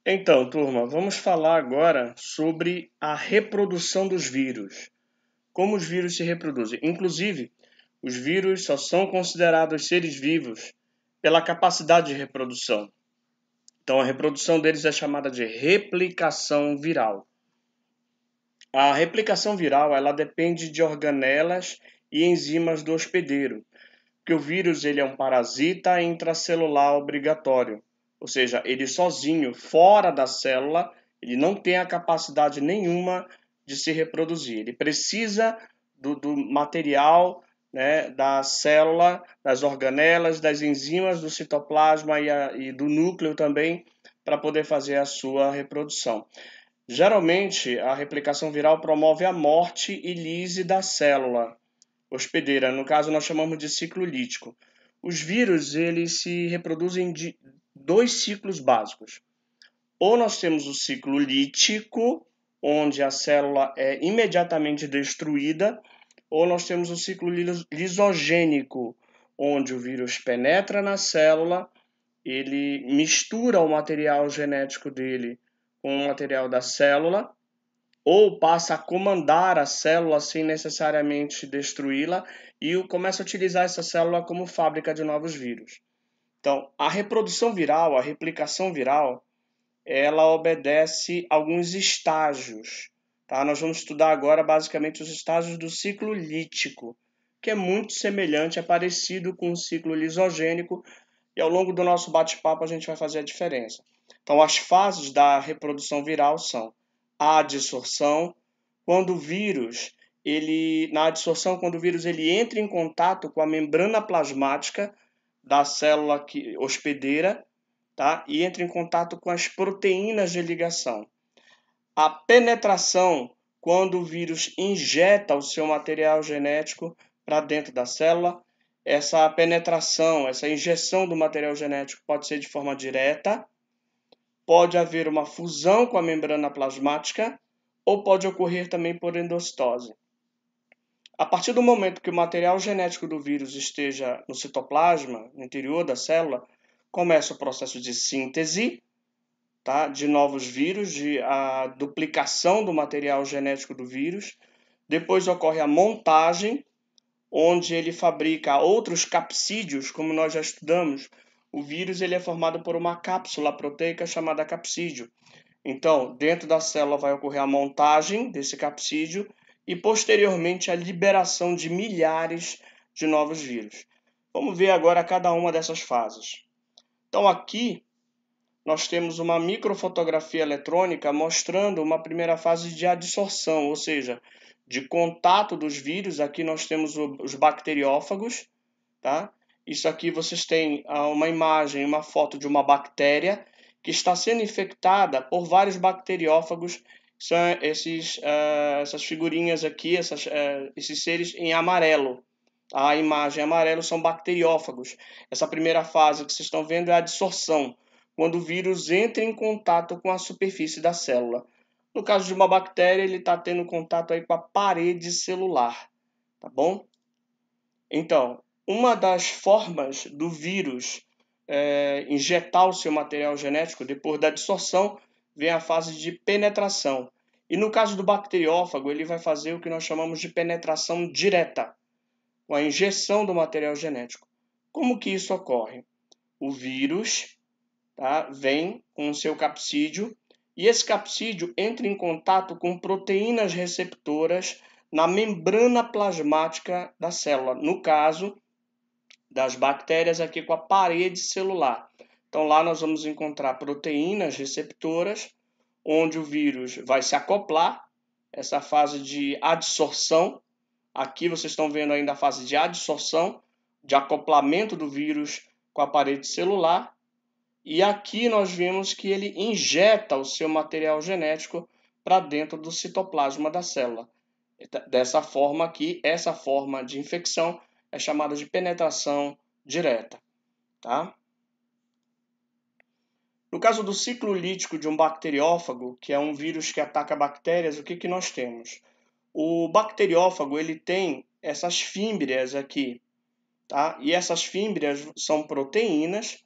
Então, turma, vamos falar agora sobre a reprodução dos vírus. Como os vírus se reproduzem. Inclusive, os vírus só são considerados seres vivos pela capacidade de reprodução. Então, a reprodução deles é chamada de replicação viral. A replicação viral, ela depende de organelas e enzimas do hospedeiro, porque o vírus ele é um parasita intracelular obrigatório. Ou seja, ele sozinho, fora da célula, ele não tem a capacidade nenhuma de se reproduzir. Ele precisa do material, né, da célula, das organelas, das enzimas do citoplasma e do núcleo também, para poder fazer a sua reprodução. Geralmente, a replicação viral promove a morte e lise da célula hospedeira. No caso, nós chamamos de ciclo lítico. Os vírus, eles se reproduzem de dois ciclos básicos. Ou nós temos o ciclo lítico, onde a célula é imediatamente destruída, ou nós temos o ciclo lisogênico, onde o vírus penetra na célula, ele mistura o material genético dele com o material da célula, ou passa a comandar a célula sem necessariamente destruí-la e começa a utilizar essa célula como fábrica de novos vírus. Então, a reprodução viral, a replicação viral, ela obedece a alguns estágios. Tá? Nós vamos estudar agora basicamente os estágios do ciclo lítico, que é muito semelhante, é parecido com o ciclo lisogênico, e ao longo do nosso bate-papo a gente vai fazer a diferença. Então, as fases da reprodução viral são a adsorção, quando o vírus, quando o vírus ele entra em contato com a membrana plasmática da célula hospedeira, tá? E entra em contato com as proteínas de ligação. A penetração, quando o vírus injeta o seu material genético para dentro da célula. Essa penetração, essa injeção do material genético pode ser de forma direta, pode haver uma fusão com a membrana plasmática ou pode ocorrer também por endocitose. A partir do momento que o material genético do vírus esteja no citoplasma, no interior da célula, começa o processo de síntese, tá, de novos vírus, a duplicação do material genético do vírus. Depois ocorre a montagem, onde ele fabrica outros capsídeos, como nós já estudamos. O vírus ele é formado por uma cápsula proteica chamada capsídeo. Então, dentro da célula vai ocorrer a montagem desse capsídeo e, posteriormente, a liberação de milhares de novos vírus. Vamos ver agora cada uma dessas fases. Então, aqui nós temos uma microfotografia eletrônica mostrando uma primeira fase de adsorção, ou seja, de contato dos vírus. Aqui nós temos os bacteriófagos, tá? Isso aqui vocês têm uma imagem, uma foto de uma bactéria que está sendo infectada por vários bacteriófagos. São essas figurinhas aqui, esses seres em amarelo. A imagem em amarelo são bacteriófagos. Essa primeira fase que vocês estão vendo é a adsorção, quando o vírus entra em contato com a superfície da célula. No caso de uma bactéria, ele está tendo contato aí com a parede celular, tá bom? Então, uma das formas do vírus injetar o seu material genético, depois da adsorção, vem a fase de penetração. E no caso do bacteriófago, ele vai fazer o que nós chamamos de penetração direta, com a injeção do material genético. Como que isso ocorre? O vírus, tá, vem com o seu capsídeo, e esse capsídeo entra em contato com proteínas receptoras na membrana plasmática da célula, no caso das bactérias aqui com a parede celular. Então lá nós vamos encontrar proteínas receptoras, onde o vírus vai se acoplar, essa fase de adsorção. Aqui vocês estão vendo ainda a fase de adsorção, de acoplamento do vírus com a parede celular. E aqui nós vemos que ele injeta o seu material genético para dentro do citoplasma da célula. Dessa forma aqui, essa forma de infecção é chamada de penetração direta. Tá? No caso do ciclo lítico de um bacteriófago, que é um vírus que ataca bactérias, o que nós temos? O bacteriófago ele tem essas fímbrias aqui, tá? E essas fímbrias são proteínas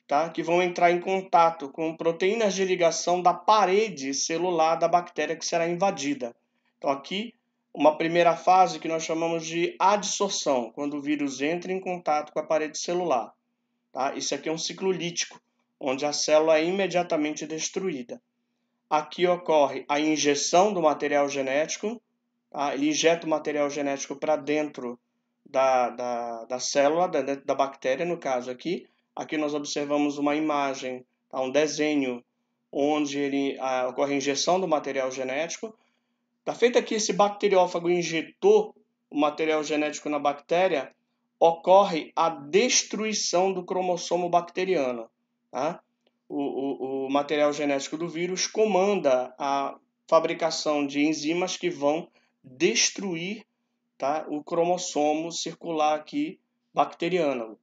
tá? Que vão entrar em contato com proteínas de ligação da parede celular da bactéria que será invadida. Então, aqui, uma primeira fase que nós chamamos de adsorção, quando o vírus entra em contato com a parede celular. Tá? Isso aqui é um ciclo lítico, onde a célula é imediatamente destruída. Aqui ocorre a injeção do material genético, tá? Ele injeta o material genético para dentro da célula, dentro da bactéria, no caso aqui. Aqui nós observamos uma imagem, tá? Um desenho onde ocorre a injeção do material genético. Está feito aqui esse bacteriófago injetou o material genético na bactéria, ocorre a destruição do cromossomo bacteriano. Tá? O material genético do vírus comanda a fabricação de enzimas que vão destruir, tá, o cromossomo circular aqui bacteriano.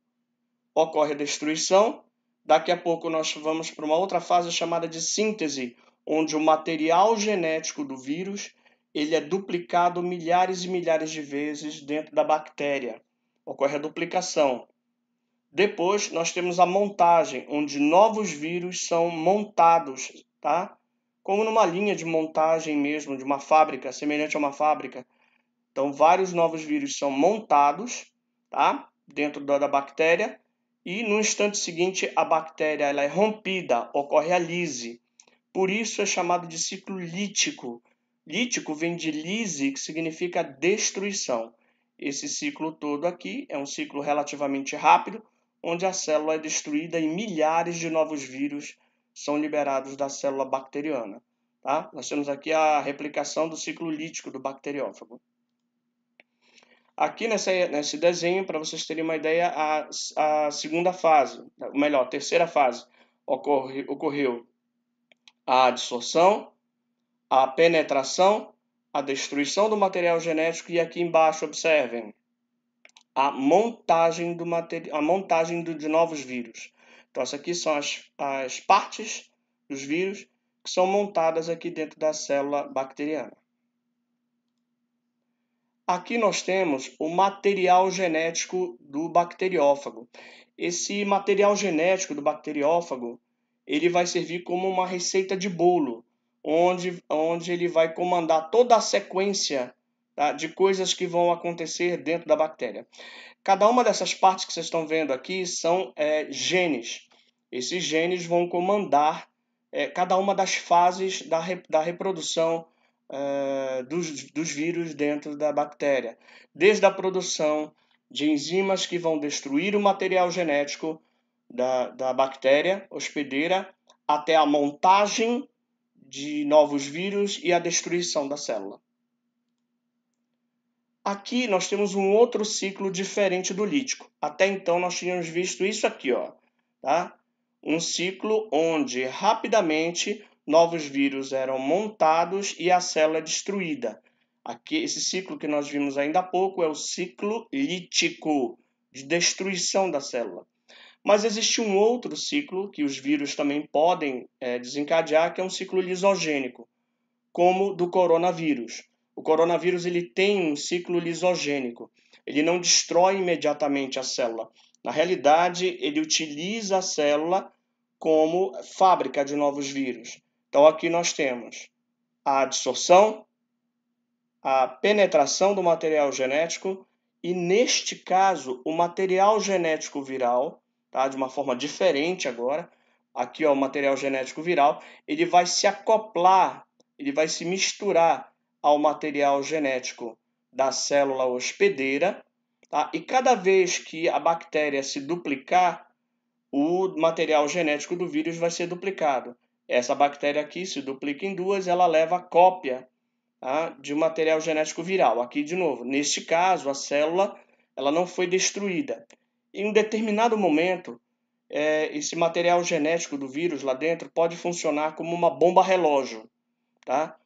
Ocorre a destruição. Daqui a pouco nós vamos para uma outra fase chamada de síntese, onde o material genético do vírus ele é duplicado milhares e milhares de vezes dentro da bactéria. Ocorre a duplicação. Depois nós temos a montagem, onde novos vírus são montados, tá? Como numa linha de montagem mesmo, de uma fábrica, semelhante a uma fábrica. Então, vários novos vírus são montados, tá? Dentro da bactéria. E no instante seguinte, a bactéria ela é rompida, ocorre a lise. Por isso é chamado de ciclo lítico. Lítico vem de lise, que significa destruição. Esse ciclo todo aqui é um ciclo relativamente rápido, onde a célula é destruída e milhares de novos vírus são liberados da célula bacteriana. Tá? Nós temos aqui a replicação do ciclo lítico do bacteriófago. Aqui nesse desenho, para vocês terem uma ideia, a segunda fase, ou melhor, a terceira fase, ocorreu a adsorção, a penetração, a destruição do material genético e aqui embaixo, observem, a montagem de novos vírus. Então, essas aqui são as partes dos vírus que são montadas aqui dentro da célula bacteriana. Aqui nós temos o material genético do bacteriófago. Esse material genético do bacteriófago, ele vai servir como uma receita de bolo, onde ele vai comandar toda a sequência, tá, de coisas que vão acontecer dentro da bactéria. Cada uma dessas partes que vocês estão vendo aqui são genes. Esses genes vão comandar cada uma das fases da reprodução dos vírus dentro da bactéria, desde a produção de enzimas que vão destruir o material genético da bactéria hospedeira, até a montagem de novos vírus e a destruição da célula. Aqui nós temos um outro ciclo diferente do lítico. Até então nós tínhamos visto isso aqui, ó, tá? Um ciclo onde rapidamente novos vírus eram montados e a célula é destruída. Aqui, esse ciclo que nós vimos ainda há pouco é o ciclo lítico, de destruição da célula. Mas existe um outro ciclo que os vírus também podem desencadear, que é um ciclo lisogênico, como do coronavírus. O coronavírus ele tem um ciclo lisogênico. Ele não destrói imediatamente a célula. Na realidade, ele utiliza a célula como fábrica de novos vírus. Então, aqui nós temos a adsorção, a penetração do material genético e, neste caso, o material genético viral, tá? De uma forma diferente agora. Aqui, ó, o material genético viral, ele vai se acoplar, ele vai se misturar ao material genético da célula hospedeira, tá? E cada vez que a bactéria se duplicar, o material genético do vírus vai ser duplicado. Essa bactéria aqui se duplica em duas, ela leva a cópia, tá, de um material genético viral. Aqui, de novo, neste caso, a célula ela não foi destruída. Em um determinado momento, esse material genético do vírus lá dentro pode funcionar como uma bomba relógio, tá?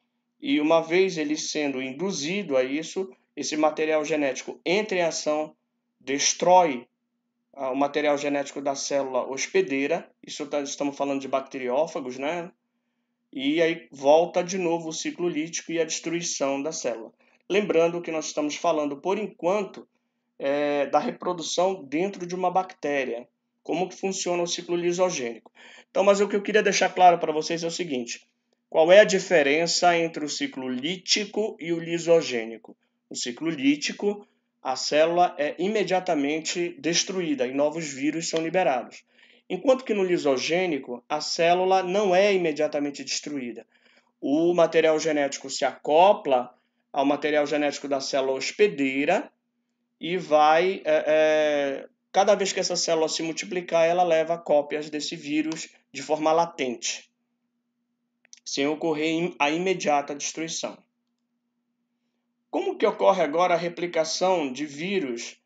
E uma vez ele sendo induzido a isso, esse material genético entra em ação, destrói o material genético da célula hospedeira, estamos falando de bacteriófagos, né? E aí volta de novo o ciclo lítico e a destruição da célula. Lembrando que nós estamos falando, por enquanto, da reprodução dentro de uma bactéria, como que funciona o ciclo lisogênico. Então, mas o que eu queria deixar claro para vocês é o seguinte: qual é a diferença entre o ciclo lítico e o lisogênico? No ciclo lítico, a célula é imediatamente destruída e novos vírus são liberados. Enquanto que no lisogênico, a célula não é imediatamente destruída. O material genético se acopla ao material genético da célula hospedeira e vai, cada vez que essa célula se multiplicar, ela leva cópias desse vírus de forma latente, sem ocorrer a imediata destruição. Como que ocorre agora a replicação de vírus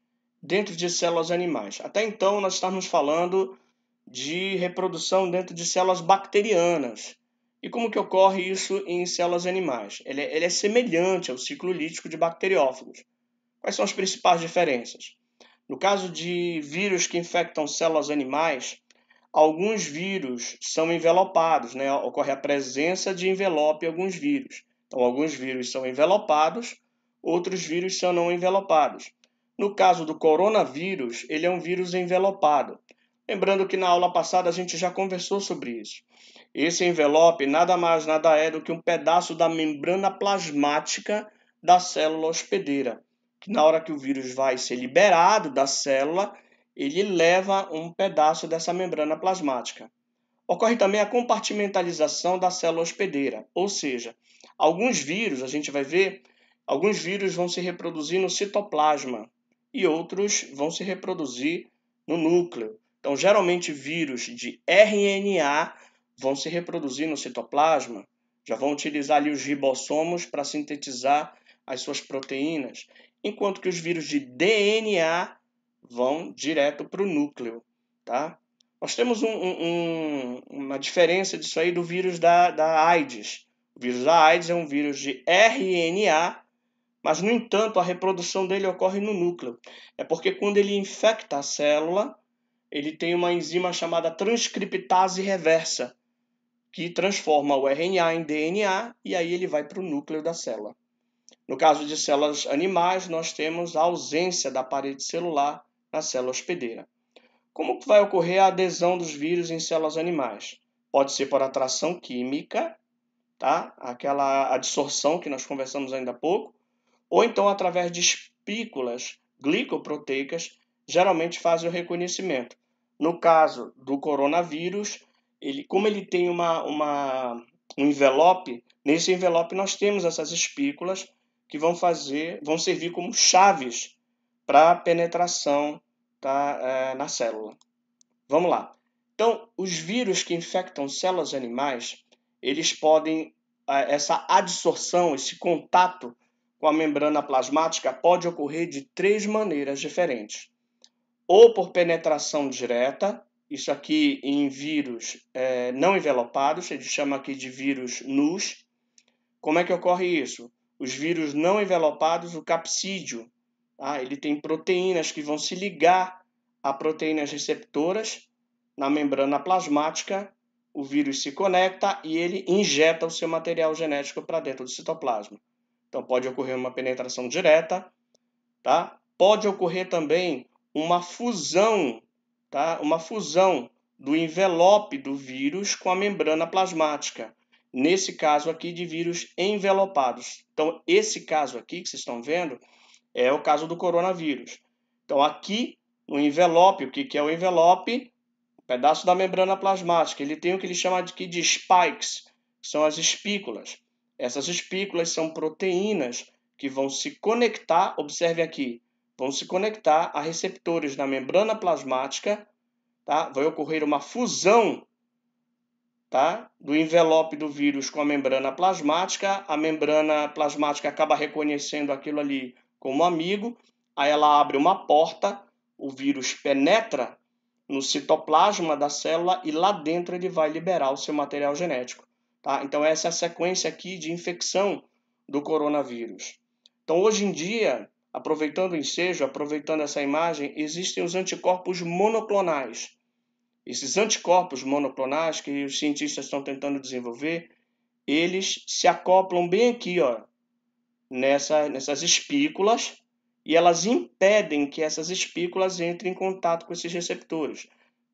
dentro de células animais? Até então, nós estamos falando de reprodução dentro de células bacterianas. E como que ocorre isso em células animais? Ele é semelhante ao ciclo lítico de bacteriófagos. Quais são as principais diferenças? No caso de vírus que infectam células animais, alguns vírus são envelopados, né? Ocorre a presença de envelope em alguns vírus. Então, alguns vírus são envelopados, outros vírus são não envelopados. No caso do coronavírus, ele é um vírus envelopado. Lembrando que na aula passada a gente já conversou sobre isso. Esse envelope nada mais nada é do que um pedaço da membrana plasmática da célula hospedeira, que na hora que o vírus vai ser liberado da célula, ele leva um pedaço dessa membrana plasmática. Ocorre também a compartimentalização da célula hospedeira, ou seja, alguns vírus, a gente vai ver, alguns vírus vão se reproduzir no citoplasma e outros vão se reproduzir no núcleo. Então, geralmente, vírus de RNA vão se reproduzir no citoplasma, já vão utilizar ali os ribossomos para sintetizar as suas proteínas, enquanto que os vírus de DNA vão direto para o núcleo, tá? Nós temos uma diferença disso aí do vírus da AIDS. O vírus da AIDS é um vírus de RNA, mas, no entanto, a reprodução dele ocorre no núcleo. É porque quando ele infecta a célula, ele tem uma enzima chamada transcriptase reversa, que transforma o RNA em DNA e aí ele vai para o núcleo da célula. No caso de células animais, nós temos a ausência da parede celular na célula hospedeira. Como que vai ocorrer a adesão dos vírus em células animais? Pode ser por atração química, tá? Aquela adsorção que nós conversamos ainda há pouco, ou então através de espículas glicoproteicas, geralmente fazem o reconhecimento. No caso do coronavírus, como ele tem um envelope, nesse envelope nós temos essas espículas que vão servir como chaves para a penetração, tá, na célula. Vamos lá. Então, os vírus que infectam células animais, eles podem, essa adsorção, esse contato com a membrana plasmática pode ocorrer de 3 maneiras diferentes. Ou por penetração direta, isso aqui em vírus não envelopados, ele chama aqui de vírus nus. Como é que ocorre isso? Os vírus não envelopados, o capsídeo, tá? Ele tem proteínas que vão se ligar a proteínas receptoras na membrana plasmática, o vírus se conecta e ele injeta o seu material genético para dentro do citoplasma. Então, pode ocorrer uma penetração direta, tá? Pode ocorrer também uma fusão, tá? Uma fusão do envelope do vírus com a membrana plasmática. Nesse caso aqui de vírus envelopados. Então, esse caso aqui que vocês estão vendo é o caso do coronavírus. Então, aqui no envelope, o que é o envelope? Um pedaço da membrana plasmática. Ele tem o que ele chama aqui de spikes, que são as espículas. Essas espículas são proteínas que vão se conectar, observe aqui, vão se conectar a receptores na membrana plasmática, tá? Vai ocorrer uma fusão, tá, do envelope do vírus com a membrana plasmática acaba reconhecendo aquilo ali como amigo, aí ela abre uma porta, o vírus penetra no citoplasma da célula e lá dentro ele vai liberar o seu material genético. Tá? Então essa é a sequência aqui de infecção do coronavírus. Então hoje em dia, aproveitando o ensejo, aproveitando essa imagem, existem os anticorpos monoclonais. Esses anticorpos monoclonais que os cientistas estão tentando desenvolver, eles se acoplam bem aqui, ó, nessas espículas, e elas impedem que essas espículas entrem em contato com esses receptores.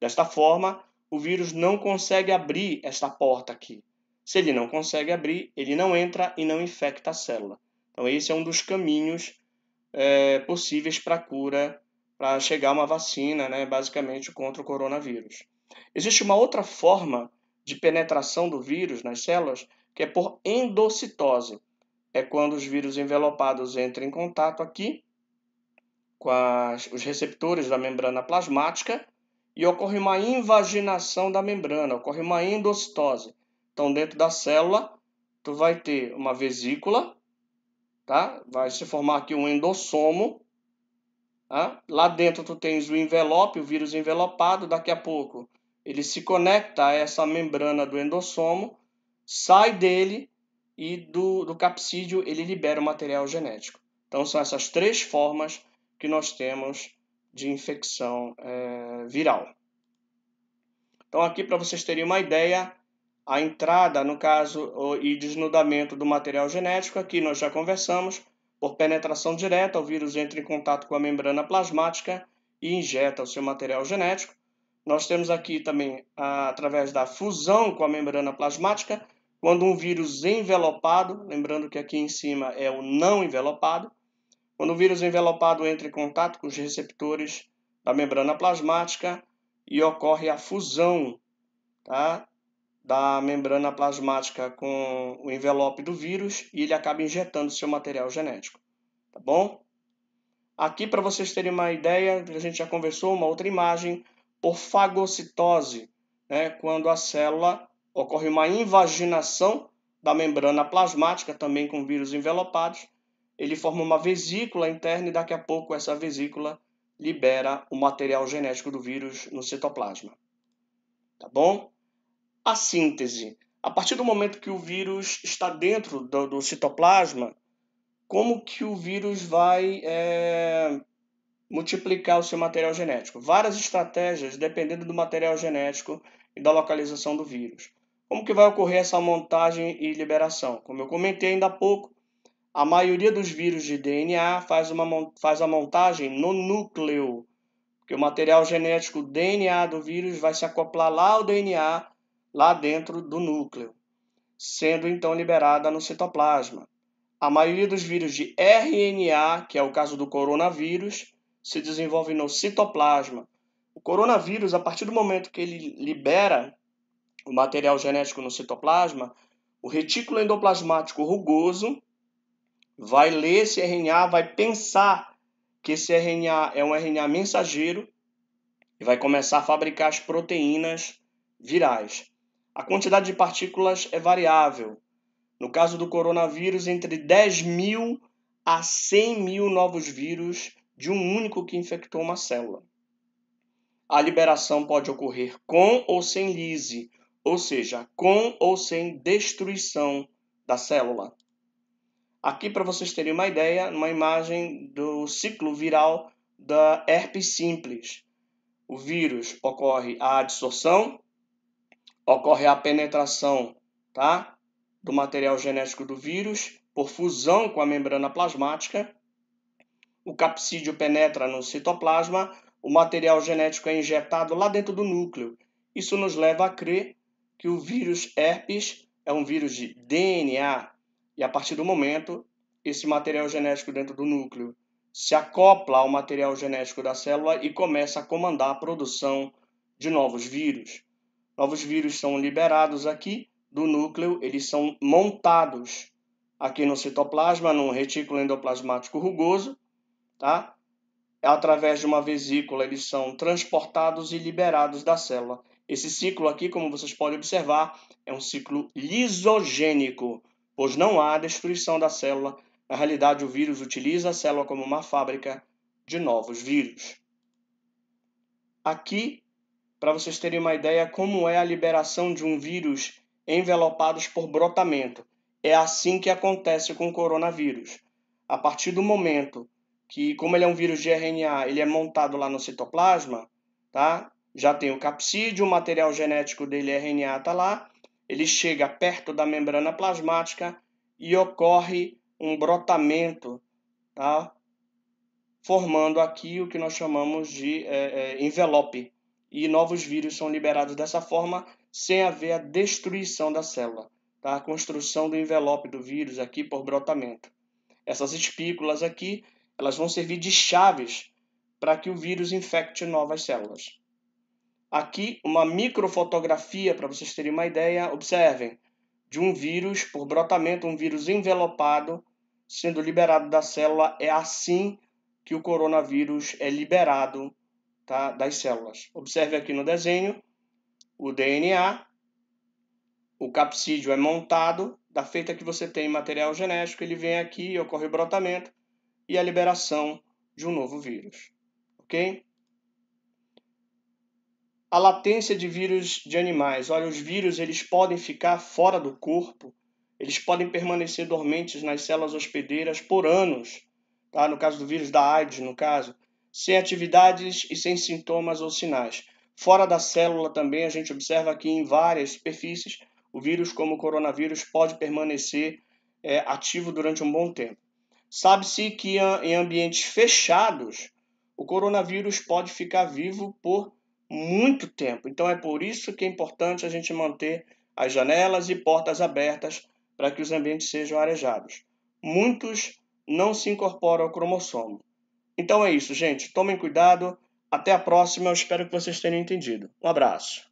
Desta forma, o vírus não consegue abrir esta porta aqui. Se ele não consegue abrir, ele não entra e não infecta a célula. Então, esse é um dos caminhos possíveis para a cura, para chegar a uma vacina, né, basicamente contra o coronavírus. Existe uma outra forma de penetração do vírus nas células, que é por endocitose. É quando os vírus envelopados entram em contato aqui com os receptores da membrana plasmática e ocorre uma invaginação da membrana, ocorre uma endocitose. Então, dentro da célula, tu vai ter uma vesícula, tá? Vai se formar aqui um endossomo. Tá? Lá dentro tu tens o envelope, o vírus envelopado. Daqui a pouco ele se conecta a essa membrana do endossomo, sai dele e do capsídeo ele libera o material genético. Então, são essas três formas que nós temos de infecção viral. Então, aqui para vocês terem uma ideia, a entrada, no caso, e desnudamento do material genético, aqui nós já conversamos, por penetração direta, o vírus entra em contato com a membrana plasmática e injeta o seu material genético. Nós temos aqui também, através da fusão com a membrana plasmática, quando um vírus envelopado, lembrando que aqui em cima é o não envelopado, quando o vírus envelopado entra em contato com os receptores da membrana plasmática e ocorre a fusão, tá, da membrana plasmática com o envelope do vírus e ele acaba injetando seu material genético, tá bom? Aqui, para vocês terem uma ideia, a gente já conversou, uma outra imagem, por fagocitose, né, quando a célula ocorre uma invaginação da membrana plasmática, também com vírus envelopados, ele forma uma vesícula interna e daqui a pouco essa vesícula libera o material genético do vírus no citoplasma. Tá bom? A síntese. A partir do momento que o vírus está dentro do citoplasma, como que o vírus vai multiplicar o seu material genético? Várias estratégias, dependendo do material genético e da localização do vírus. Como que vai ocorrer essa montagem e liberação? Como eu comentei ainda há pouco, a maioria dos vírus de DNA faz a montagem no núcleo, porque o material genético DNA do vírus vai se acoplar lá ao DNA, lá dentro do núcleo, sendo então liberada no citoplasma. A maioria dos vírus de RNA, que é o caso do coronavírus, se desenvolve no citoplasma. O coronavírus, a partir do momento que ele libera o material genético no citoplasma, o retículo endoplasmático rugoso vai ler esse RNA, vai pensar que esse RNA é um RNA mensageiro e vai começar a fabricar as proteínas virais. A quantidade de partículas é variável. No caso do coronavírus, entre 10.000 a 100.000 novos vírus de um único que infectou uma célula. A liberação pode ocorrer com ou sem lise, ou seja, com ou sem destruição da célula. Aqui, para vocês terem uma ideia, uma imagem do ciclo viral da herpes simples. O vírus ocorre a adsorção, ocorre a penetração, tá, do material genético do vírus por fusão com a membrana plasmática. O capsídeo penetra no citoplasma, o material genético é injetado lá dentro do núcleo. Isso nos leva a crer que o vírus herpes é um vírus de DNA. E a partir do momento, esse material genético dentro do núcleo se acopla ao material genético da célula e começa a comandar a produção de novos vírus. Novos vírus são liberados aqui do núcleo, eles são montados aqui no citoplasma, num retículo endoplasmático rugoso, tá? Através de uma vesícula, eles são transportados e liberados da célula. Esse ciclo aqui, como vocês podem observar, é um ciclo lisogênico, pois não há destruição da célula. Na realidade, o vírus utiliza a célula como uma fábrica de novos vírus. Aqui, para vocês terem uma ideia como é a liberação de um vírus envelopados por brotamento. É assim que acontece com o coronavírus. A partir do momento que, como ele é um vírus de RNA, ele é montado lá no citoplasma, tá? Já tem o capsídeo, o material genético dele, RNA, está lá. Ele chega perto da membrana plasmática e ocorre um brotamento, tá? Formando aqui o que nós chamamos de envelope. e novos vírus são liberados dessa forma, sem haver a destruição da célula, tá? A construção do envelope do vírus aqui por brotamento. Essas espículas aqui, elas vão servir de chaves para que o vírus infecte novas células. Aqui, uma microfotografia para vocês terem uma ideia. Observem, de um vírus por brotamento, um vírus envelopado sendo liberado da célula. É assim que o coronavírus é liberado, tá, das células. Observe aqui no desenho o DNA, o capsídeo é montado, da feita que você tem material genético, ele vem aqui, ocorre o brotamento e a liberação de um novo vírus, ok? A latência de vírus de animais. Olha, os vírus eles podem ficar fora do corpo, eles podem permanecer dormentes nas células hospedeiras por anos, tá? No caso do vírus da AIDS, no caso, sem atividades e sem sintomas ou sinais. Fora da célula também, a gente observa aqui em várias superfícies, o vírus, como o coronavírus, pode permanecer ativo durante um bom tempo. Sabe-se que em ambientes fechados, o coronavírus pode ficar vivo por muito tempo. Então é por isso que é importante a gente manter as janelas e portas abertas para que os ambientes sejam arejados. Muitos não se incorporam ao cromossomo. Então é isso, gente. Tomem cuidado. Até a próxima. Eu espero que vocês tenham entendido. Um abraço.